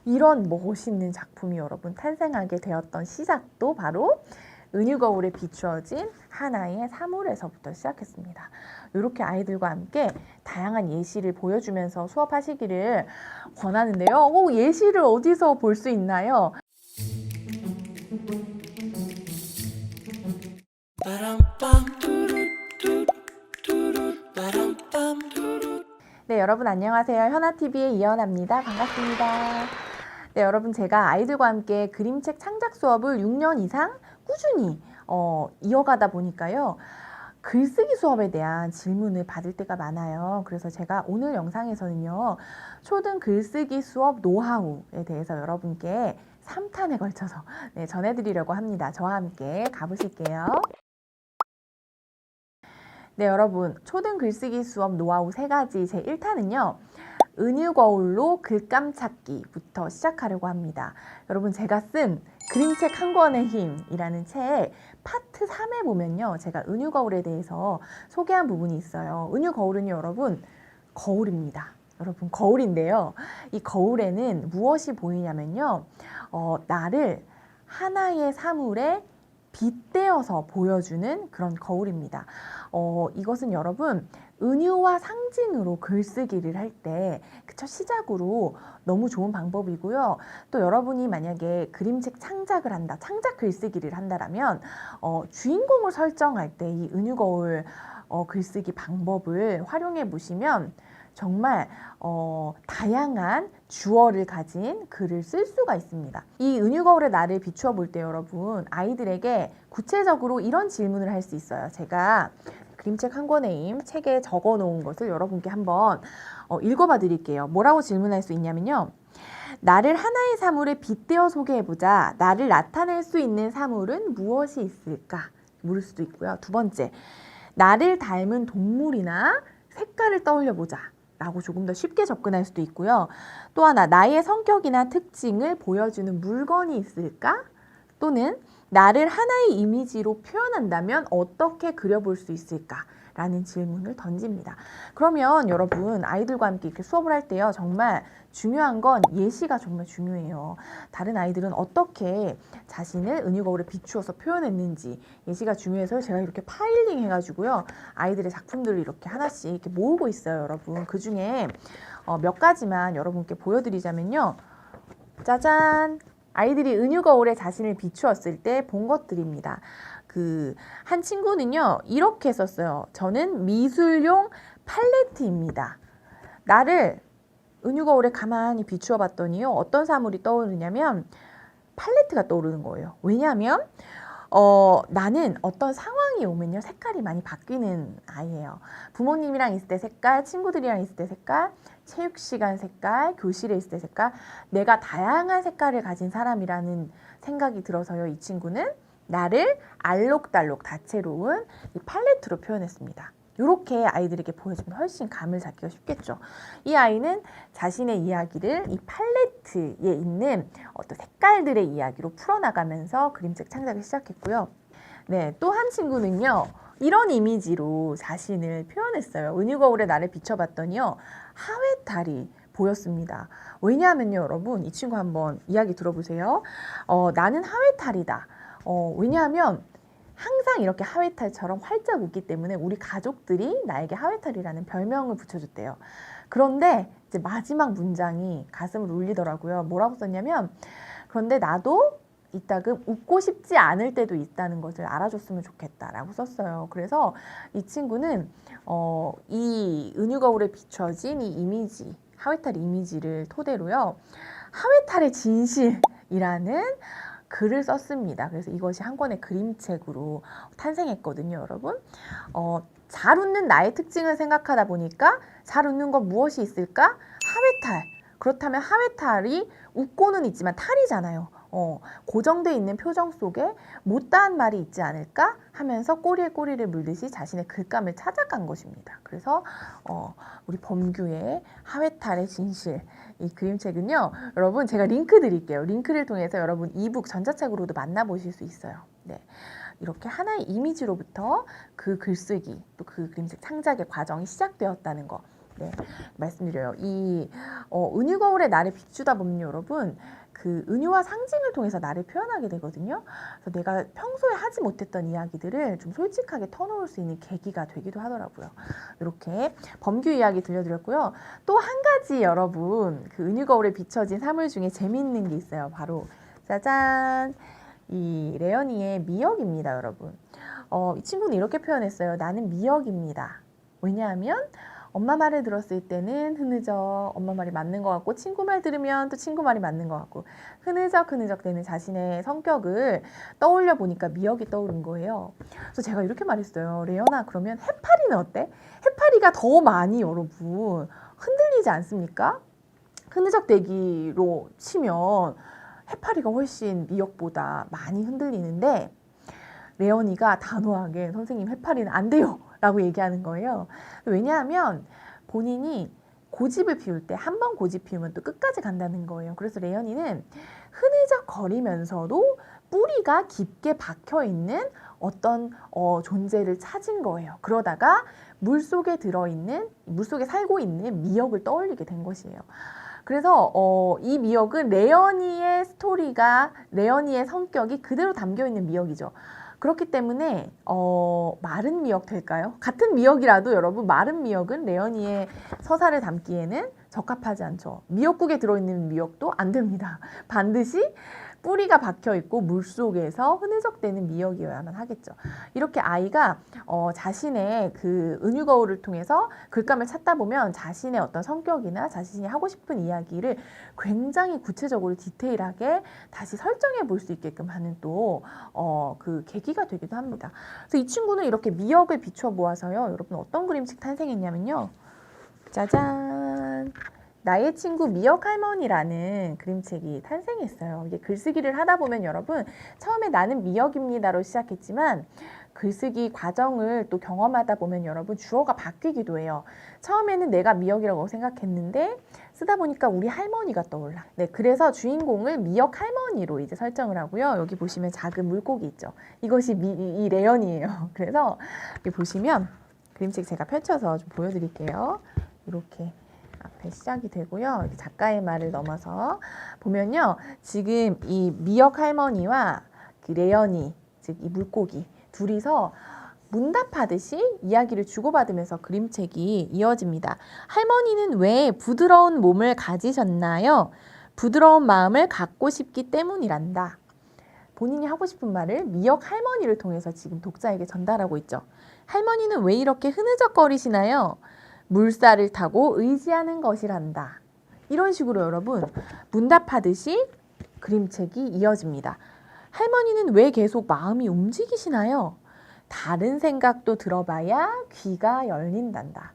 이런 멋있는 작품이 여러분 탄생하게 되었던 시작도 바로 은유거울에 비추어진 하나의 사물에서부터 시작했습니다. 이렇게 아이들과 함께 다양한 예시를 보여주면서 수업하시기를 권하는데요. 예시를 어디서 볼 수 있나요? 네, 여러분 안녕하세요. 현아TV의 이현아입니다. 반갑습니다. 네, 여러분 제가 아이들과 함께 그림책 창작 수업을 6년 이상 꾸준히 이어가다 보니까요. 글쓰기 수업에 대한 질문을 받을 때가 많아요. 그래서 제가 오늘 영상에서는요. 초등 글쓰기 수업 노하우에 대해서 여러분께 3탄에 걸쳐서 전해드리려고 합니다. 저와 함께 가보실게요. 네, 여러분 초등 글쓰기 수업 노하우 3가지 제 1탄은요. 은유거울로 글감 찾기부터 시작하려고 합니다. 여러분 제가 쓴 그림책 한 권의 힘이라는 책 파트 3에 보면요. 제가 은유거울에 대해서 소개한 부분이 있어요. 은유거울은요. 여러분 거울입니다. 여러분 거울인데요. 이 거울에는 무엇이 보이냐면요. 나를 하나의 사물에 빗대어서 보여주는 그런 거울입니다. 이것은 여러분 은유와 상징으로 글쓰기를 할 때 첫 시작으로 너무 좋은 방법이고요. 또 여러분이 만약에 그림책 창작을 한다, 창작 글쓰기를 한다라면 주인공을 설정할 때 이 은유거울 글쓰기 방법을 활용해 보시면 정말 다양한 주어를 가진 글을 쓸 수가 있습니다. 이 은유거울의 나를 비추어 볼 때 여러분 아이들에게 구체적으로 이런 질문을 할 수 있어요. 제가 그림책 한 권의 힘 책에 적어 놓은 것을 여러분께 한번 읽어봐 드릴게요. 뭐라고 질문할 수 있냐면요. 나를 하나의 사물에 빗대어 소개해보자. 나를 나타낼 수 있는 사물은 무엇이 있을까? 물을 수도 있고요. 두 번째, 나를 닮은 동물이나 색깔을 떠올려보자. 라고 조금 더 쉽게 접근할 수도 있고요. 또 하나, 나의 성격이나 특징을 보여주는 물건이 있을까? 또는 나를 하나의 이미지로 표현한다면 어떻게 그려볼 수 있을까? 라는 질문을 던집니다. 그러면 여러분 아이들과 함께 이렇게 수업을 할 때요. 정말 중요한 건 예시가 정말 중요해요. 다른 아이들은 어떻게 자신을 은유거울에 비추어서 표현했는지 예시가 중요해서 제가 이렇게 파일링 해가지고요. 아이들의 작품들을 이렇게 하나씩 이렇게 모으고 있어요. 여러분 그 중에 몇 가지만 여러분께 보여드리자면요. 짜잔! 아이들이 은유거울에 자신을 비추었을 때 본 것들입니다. 한 친구는요, 이렇게 썼어요. 저는 미술용 팔레트입니다. 나를 은유거울에 가만히 비추어 봤더니요, 어떤 사물이 떠오르냐면, 팔레트가 떠오르는 거예요. 왜냐하면, 나는 어떤 상황이 오면요, 색깔이 많이 바뀌는 아이예요. 부모님이랑 있을 때 색깔, 친구들이랑 있을 때 색깔, 체육시간 색깔, 교실에 있을 때 색깔, 내가 다양한 색깔을 가진 사람이라는 생각이 들어서요, 이 친구는 나를 알록달록 다채로운 이 팔레트로 표현했습니다. 이렇게 아이들에게 보여주면 훨씬 감을 잡기가 쉽겠죠. 이 아이는 자신의 이야기를 이 팔레트에 있는 어떤 색깔들의 이야기로 풀어나가면서 그림책 창작을 시작했고요. 네, 또 한 친구는요. 이런 이미지로 자신을 표현했어요. 은유거울에 나를 비춰봤더니요. 하회탈이 보였습니다. 왜냐하면요, 여러분, 이 친구 한번 이야기 들어보세요. 나는 하회탈이다. 왜냐하면 항상 이렇게 하회탈처럼 활짝 웃기 때문에 우리 가족들이 나에게 하회탈이라는 별명을 붙여줬대요. 그런데 이제 마지막 문장이 가슴을 울리더라고요. 뭐라고 썼냐면, 그런데 나도 이따금 웃고 싶지 않을 때도 있다는 것을 알아줬으면 좋겠다라고 썼어요. 그래서 이 친구는 이 은유거울에 비춰진 이 이미지, 하회탈 이미지를 토대로요. 하회탈의 진실이라는 글을 썼습니다. 그래서 이것이 한 권의 그림책으로 탄생했거든요, 여러분. 잘 웃는 나의 특징을 생각하다 보니까 잘 웃는 건 무엇이 있을까? 하회탈. 그렇다면 하회탈이 웃고는 있지만 탈이잖아요. 고정되어 있는 표정 속에 못다한 말이 있지 않을까 하면서 꼬리에 꼬리를 물듯이 자신의 글감을 찾아간 것입니다. 그래서 우리 범규의 하회탈의 진실 이 그림책은요. 여러분 제가 링크 드릴게요. 링크를 통해서 여러분 이북 전자책으로도 만나보실 수 있어요. 네. 이렇게 하나의 이미지로부터 그 글쓰기 또 그 그림책 창작의 과정이 시작되었다는 거. 네, 말씀드려요. 이 은유 거울에 나를 비추다 보면 여러분 그 은유와 상징을 통해서 나를 표현하게 되거든요. 그래서 내가 평소에 하지 못했던 이야기들을 좀 솔직하게 터놓을 수 있는 계기가 되기도 하더라고요. 이렇게 범규 이야기 들려드렸고요. 또 한 가지 여러분 그 은유 거울에 비춰진 사물 중에 재미있는 게 있어요. 바로 짜잔! 이 레연이의 미역입니다, 여러분. 이 친구는 이렇게 표현했어요. 나는 미역입니다. 왜냐하면 엄마 말을 들었을 때는 흐느적 엄마 말이 맞는 것 같고 친구 말 들으면 또 친구 말이 맞는 것 같고 흐느적 되는 자신의 성격을 떠올려 보니까 미역이 떠오른 거예요. 그래서 제가 이렇게 말했어요. 레연아, 그러면 해파리는 어때? 해파리가 더 많이 여러분 흔들리지 않습니까? 흐느적 대기로 치면 해파리가 훨씬 미역보다 많이 흔들리는데 레연이가 단호하게 선생님 해파리는 안 돼요 라고 얘기하는 거예요. 왜냐하면 본인이 고집을 피울 때 한 번 고집 피우면 또 끝까지 간다는 거예요. 그래서 레연이는 흐느적거리면서도 뿌리가 깊게 박혀있는 어떤 존재를 찾은 거예요. 그러다가 물속에 살고 있는 미역을 떠올리게 된 것이에요. 그래서 이 미역은 레연이의 스토리가, 레연이의 성격이 그대로 담겨있는 미역이죠. 그렇기 때문에 마른 미역 될까요? 같은 미역이라도 여러분 마른 미역은 레연이의 서사를 담기에는 적합하지 않죠. 미역국에 들어있는 미역도 안 됩니다. 반드시 뿌리가 박혀있고 물속에서 흐느적대는 미역이어야만 하겠죠. 이렇게 아이가 자신의 그 은유 거울을 통해서 글감을 찾다 보면 자신의 어떤 성격이나 자신이 하고 싶은 이야기를 굉장히 구체적으로 디테일하게 다시 설정해 볼 수 있게끔 하는 또 그 계기가 되기도 합니다. 그래서 이 친구는 이렇게 미역을 비춰 보아서요. 여러분 어떤 그림책 탄생했냐면요. 짜잔! 나의 친구 미역 할머니라는 그림책이 탄생했어요. 이게 글쓰기를 하다 보면 여러분 처음에 나는 미역입니다로 시작했지만 글쓰기 과정을 또 경험하다 보면 여러분 주어가 바뀌기도 해요. 처음에는 내가 미역이라고 생각했는데 쓰다 보니까 우리 할머니가 떠올라. 네, 그래서 주인공을 미역 할머니로 이제 설정을 하고요. 여기 보시면 작은 물고기 있죠. 이것이 이 레연이에요. 그래서 여기 보시면 그림책 제가 펼쳐서 좀 보여드릴게요. 이렇게 앞에 시작이 되고요. 작가의 말을 넘어서 보면요. 지금 이 미역 할머니와 그 레연이, 즉 이 물고기 둘이서 문답하듯이 이야기를 주고받으면서 그림책이 이어집니다. 할머니는 왜 부드러운 몸을 가지셨나요? 부드러운 마음을 갖고 싶기 때문이란다. 본인이 하고 싶은 말을 미역 할머니를 통해서 지금 독자에게 전달하고 있죠. 할머니는 왜 이렇게 흐느적거리시나요? 물살을 타고 의지하는 것이란다. 이런 식으로 여러분 문답하듯이 그림책이 이어집니다. 할머니는 왜 계속 마음이 움직이시나요? 다른 생각도 들어봐야 귀가 열린단다.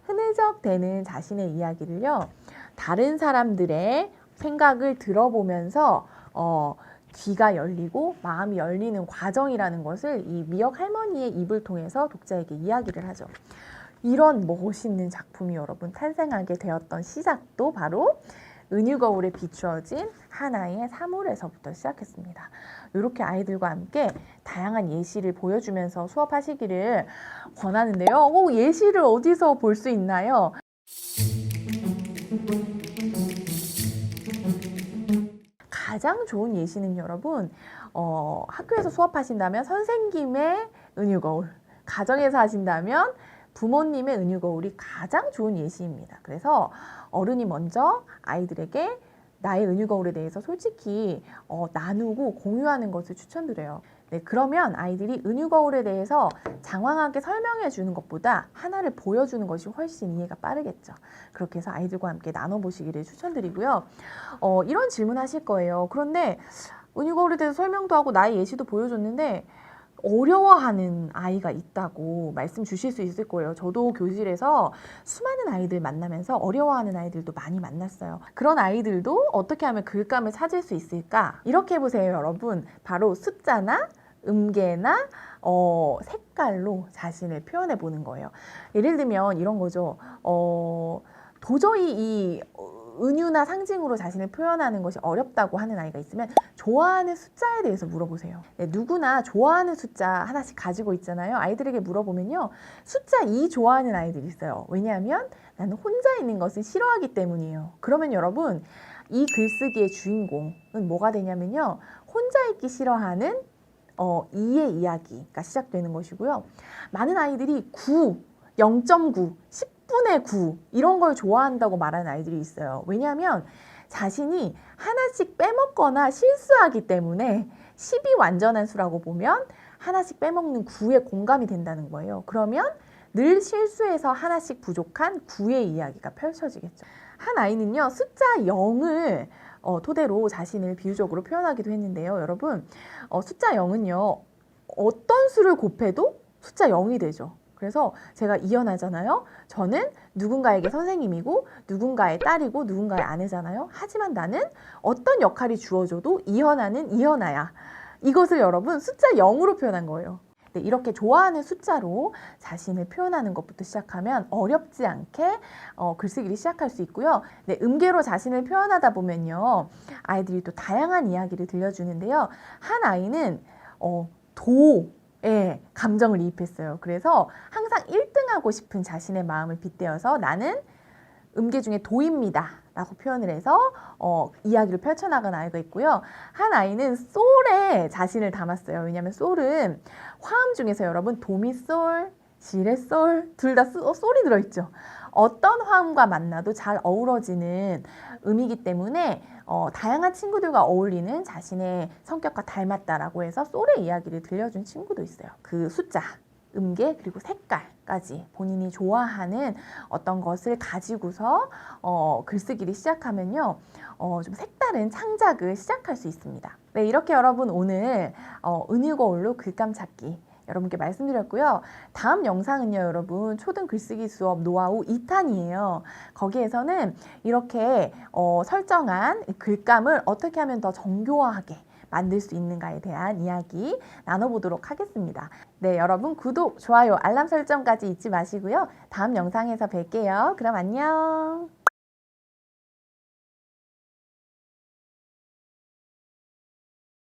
흐느적대는 자신의 이야기를요. 다른 사람들의 생각을 들어보면서 귀가 열리고 마음이 열리는 과정이라는 것을 이 미역 할머니의 입을 통해서 독자에게 이야기를 하죠. 이런 멋있는 작품이 여러분 탄생하게 되었던 시작도 바로 은유 거울에 비추어진 하나의 사물에서부터 시작했습니다. 이렇게 아이들과 함께 다양한 예시를 보여주면서 수업하시기를 권하는데요. 예시를 어디서 볼 수 있나요? 가장 좋은 예시는 여러분 학교에서 수업하신다면 선생님의 은유 거울, 가정에서 하신다면 부모님의 은유 거울이 가장 좋은 예시입니다. 그래서 어른이 먼저 아이들에게 나의 은유 거울에 대해서 솔직히 나누고 공유하는 것을 추천드려요. 네, 그러면 아이들이 은유 거울에 대해서 장황하게 설명해 주는 것보다 하나를 보여주는 것이 훨씬 이해가 빠르겠죠. 그렇게 해서 아이들과 함께 나눠보시기를 추천드리고요. 이런 질문 하실 거예요. 그런데 은유 거울에 대해서 설명도 하고 나의 예시도 보여줬는데 어려워하는 아이가 있다고 말씀 주실 수 있을 거예요. 저도 교실에서 수많은 아이들 만나면서 어려워하는 아이들도 많이 만났어요. 그런 아이들도 어떻게 하면 글감을 찾을 수 있을까? 이렇게 해보세요, 여러분. 바로 숫자나 음계나 색깔로 자신을 표현해 보는 거예요. 예를 들면 이런 거죠. 도저히 이 은유나 상징으로 자신을 표현하는 것이 어렵다고 하는 아이가 있으면 좋아하는 숫자에 대해서 물어보세요. 네, 누구나 좋아하는 숫자 하나씩 가지고 있잖아요. 아이들에게 물어보면요. 숫자 2 좋아하는 아이들이 있어요. 왜냐하면 나는 혼자 있는 것을 싫어하기 때문이에요. 그러면 여러분 이 글쓰기의 주인공은 뭐가 되냐면요. 혼자 있기 싫어하는 2의 이야기가 시작되는 것이고요. 많은 아이들이 9, 0.9, 10분의 9 이런 걸 좋아한다고 말하는 아이들이 있어요. 왜냐하면 자신이 하나씩 빼먹거나 실수하기 때문에 10이 완전한 수라고 보면 하나씩 빼먹는 9에 공감이 된다는 거예요. 그러면 늘 실수해서 하나씩 부족한 9의 이야기가 펼쳐지겠죠. 한 아이는요, 숫자 0을 토대로 자신을 비유적으로 표현하기도 했는데요. 여러분, 숫자 0은요, 어떤 수를 곱해도 숫자 0이 되죠. 그래서 제가 이현아잖아요. 저는 누군가에게 선생님이고 누군가의 딸이고 누군가의 아내잖아요. 하지만 나는 어떤 역할이 주어져도 이현아는 이현아야. 이것을 여러분 숫자 0으로 표현한 거예요. 네, 이렇게 좋아하는 숫자로 자신을 표현하는 것부터 시작하면 어렵지 않게 글쓰기를 시작할 수 있고요. 네, 음계로 자신을 표현하다 보면요. 아이들이 또 다양한 이야기를 들려주는데요. 한 아이는 도에 감정을 이입했어요. 그래서 항상 1등하고 싶은 자신의 마음을 빗대어서 나는 음계 중에 도입니다 라고 표현을 해서 이야기를 펼쳐나간 아이가 있고요. 한 아이는 솔에 자신을 담았어요. 왜냐하면 솔은 화음 중에서 여러분 도미솔, 시레솔 둘 다 솔이 들어있죠. 어떤 화음과 만나도 잘 어우러지는 음이기 때문에 다양한 친구들과 어울리는 자신의 성격과 닮았다라고 해서 솔의 이야기를 들려준 친구도 있어요. 그 숫자, 음계 그리고 색깔까지 본인이 좋아하는 어떤 것을 가지고서 글쓰기를 시작하면요 좀 색다른 창작을 시작할 수 있습니다. 네, 이렇게 여러분 오늘 은유거울로 글감 찾기 여러분께 말씀드렸고요. 다음 영상은요 여러분 초등 글쓰기 수업 노하우 2탄이에요. 거기에서는 이렇게 설정한 글감을 어떻게 하면 더 정교하게 만들 수 있는가에 대한 이야기 나눠보도록 하겠습니다. 네, 여러분 구독, 좋아요, 알람 설정까지 잊지 마시고요. 다음 영상에서 뵐게요. 그럼 안녕.